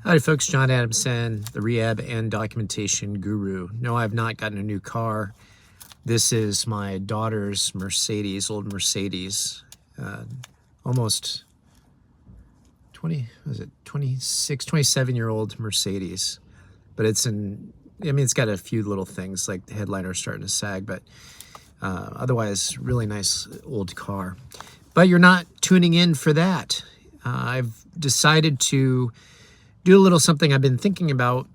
Howdy folks, John Adamson, the Rehab and Documentation Guru. No, I have not gotten a new car. This is my daughter's Mercedes, old Mercedes. Almost 26, 27-year-old Mercedes. But it's it's got a few little things like the headliner's starting to sag, but otherwise really nice old car. But you're not tuning in for that. I've decided to do a little something I've been thinking about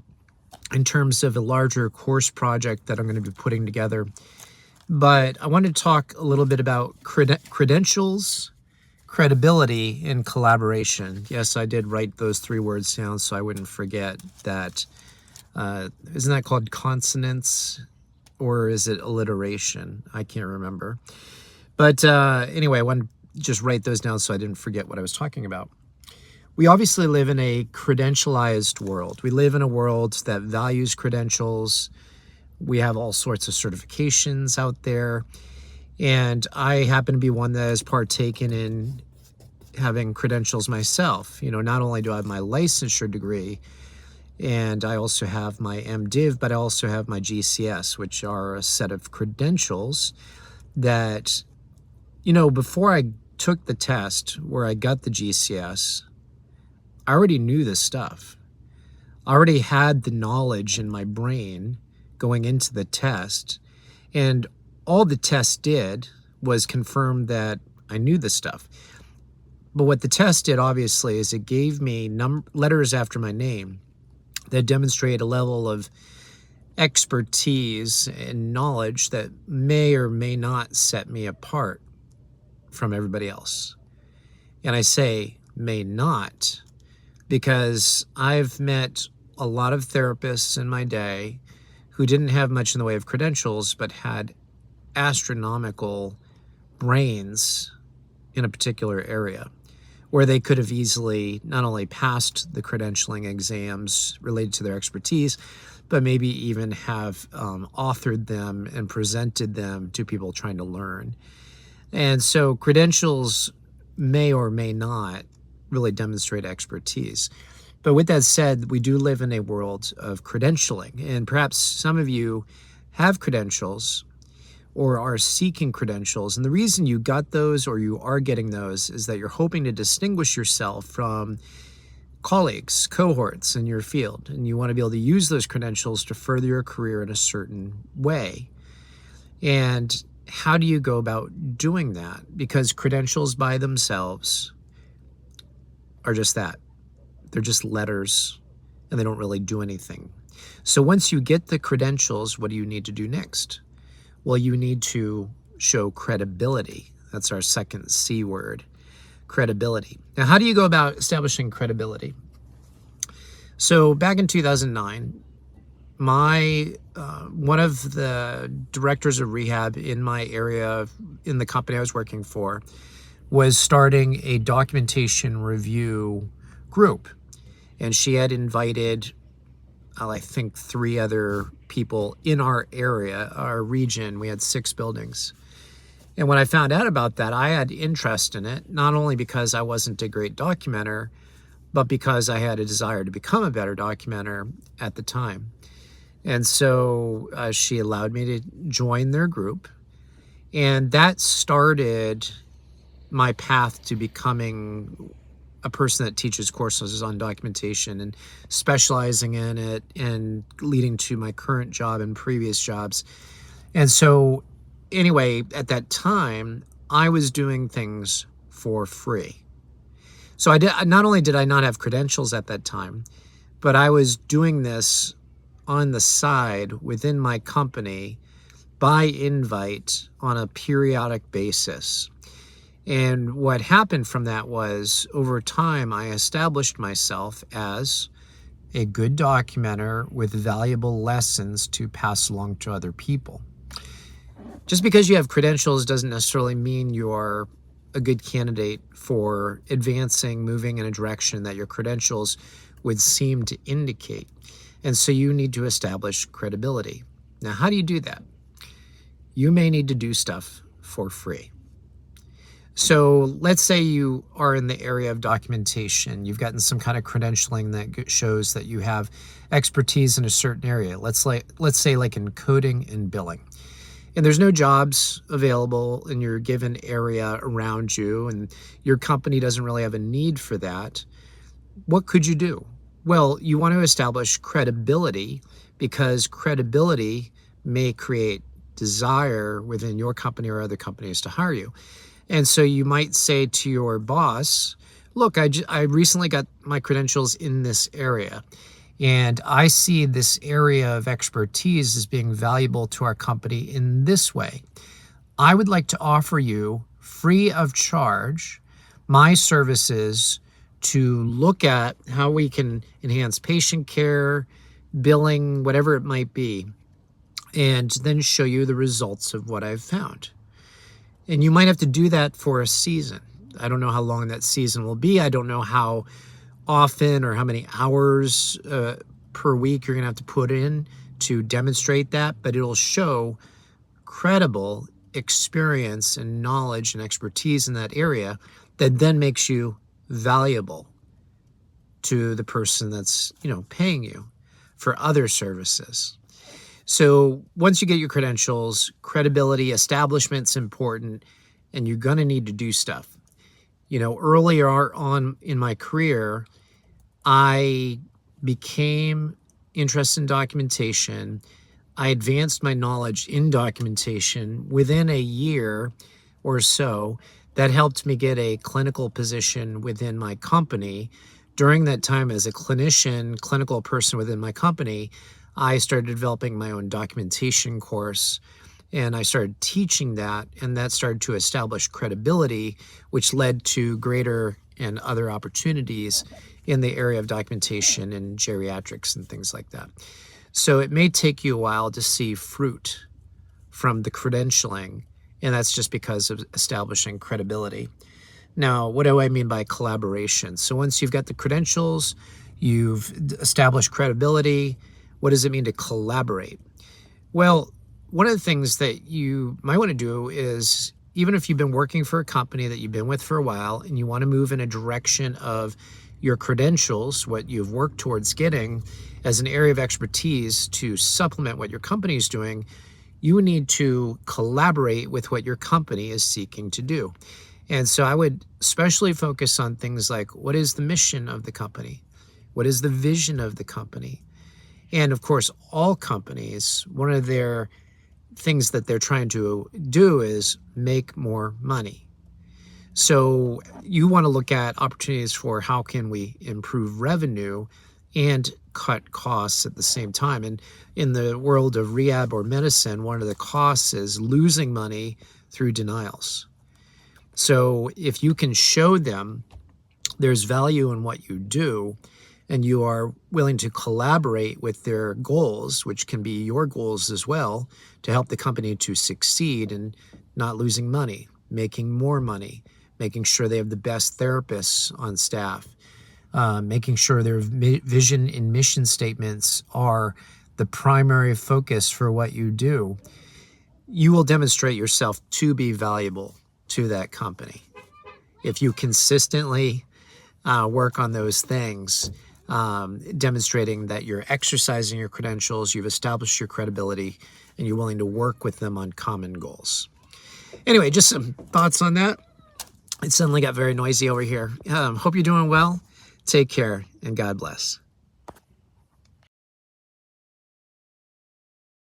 in terms of a larger course project that I'm going to be putting together. But I want to talk a little bit about credentials, credibility, and collaboration. Yes, I did write those three words down so I wouldn't forget that. Isn't that called consonants or is it alliteration? I can't remember. But anyway, I wanted to just write those down so I didn't forget what I was talking about. We obviously live in a credentialized world. We live in a world that values credentials. We have all sorts of certifications out there. And I happen to be one that has partaken in having credentials myself. You know, not only do I have my licensure degree, and I also have my MDiv, but I also have my GCS, which are a set of credentials that, you know, before I took the test where I got the GCS, I already knew this stuff. I already had the knowledge in my brain going into the test. And all the test did was confirm that I knew this stuff. But what the test did, obviously, is it gave me letters after my name that demonstrate a level of expertise and knowledge that may or may not set me apart from everybody else. And I say may not, because I've met a lot of therapists in my day who didn't have much in the way of credentials, but had astronomical brains in a particular area where they could have easily not only passed the credentialing exams related to their expertise, but maybe even have authored them and presented them to people trying to learn. And so credentials may or may not really demonstrate expertise. But with that said, we do live in a world of credentialing, and perhaps some of you have credentials or are seeking credentials. And the reason you got those or you are getting those is that you're hoping to distinguish yourself from colleagues, cohorts in your field, and you want to be able to use those credentials to further your career in a certain way. And how do you go about doing that? Because credentials by themselves are just that. They're just letters and they don't really do anything. So once you get the credentials, what do you need to do next? Well, you need to show credibility. That's our second C word, credibility. Now, how do you go about establishing credibility? So back in 2009, one of the directors of rehab in my area, in the company I was working for, was starting a documentation review group. And she had invited, I think, 3 other people in our area, our region. We had 6 buildings. And when I found out about that, I had interest in it, not only because I wasn't a great documenter, but because I had a desire to become a better documenter at the time. And so she allowed me to join their group. And that started my path to becoming a person that teaches courses on documentation and specializing in it and leading to my current job and previous jobs. And so anyway, at that time, I was doing things for free. So not only did I not have credentials at that time, but I was doing this on the side within my company by invite on a periodic basis. And what happened from that was, over time, I established myself as a good documenter with valuable lessons to pass along to other people. Just because you have credentials doesn't necessarily mean you're a good candidate for advancing, moving in a direction that your credentials would seem to indicate. And so you need to establish credibility. Now, how do you do that? You may need to do stuff for free. So let's say you are in the area of documentation. You've gotten some kind of credentialing that shows that you have expertise in a certain area. Let's say like in coding and billing. And there's no jobs available in your given area around you, and your company doesn't really have a need for that. What could you do? Well, you want to establish credibility, because credibility may create desire within your company or other companies to hire you. And so you might say to your boss, look, I recently got my credentials in this area, and I see this area of expertise as being valuable to our company in this way. I would like to offer you, free of charge, my services to look at how we can enhance patient care, billing, whatever it might be, and then show you the results of what I've found. And you might have to do that for a season. I don't know how long that season will be. I don't know how often or how many hours per week you're going to have to put in to demonstrate that, but it'll show credible experience and knowledge and expertise in that area that then makes you valuable to the person that's, paying you for other services. So once you get your credentials, credibility, establishment's important, and you're going to need to do stuff. Earlier on in my career, I became interested in documentation. I advanced my knowledge in documentation within a year or so. That helped me get a clinical position within my company. During that time, as a clinical person within my company, I started developing my own documentation course, and I started teaching that, and that started to establish credibility, which led to greater and other opportunities in the area of documentation and geriatrics and things like that. So it may take you a while to see fruit from the credentialing, and that's just because of establishing credibility. Now, what do I mean by collaboration? So once you've got the credentials, you've established credibility, what does it mean to collaborate? Well, one of the things that you might want to do is, even if you've been working for a company that you've been with for a while and you want to move in a direction of your credentials, what you've worked towards getting as an area of expertise to supplement what your company is doing, you need to collaborate with what your company is seeking to do. And so I would especially focus on things like, what is the mission of the company? What is the vision of the company? And of course, all companies, one of their things that they're trying to do is make more money. So you want to look at opportunities for how can we improve revenue and cut costs at the same time. And in the world of rehab or medicine, one of the costs is losing money through denials. So if you can show them there's value in what you do, and you are willing to collaborate with their goals, which can be your goals as well, to help the company to succeed in not losing money, making more money, making sure they have the best therapists on staff, making sure their vision and mission statements are the primary focus for what you do, you will demonstrate yourself to be valuable to that company. If you consistently work on those things, demonstrating that you're exercising your credentials, you've established your credibility, and you're willing to work with them on common goals. Anyway, just some thoughts on that. It suddenly got very noisy over here. Hope you're doing well. Take care, and God bless.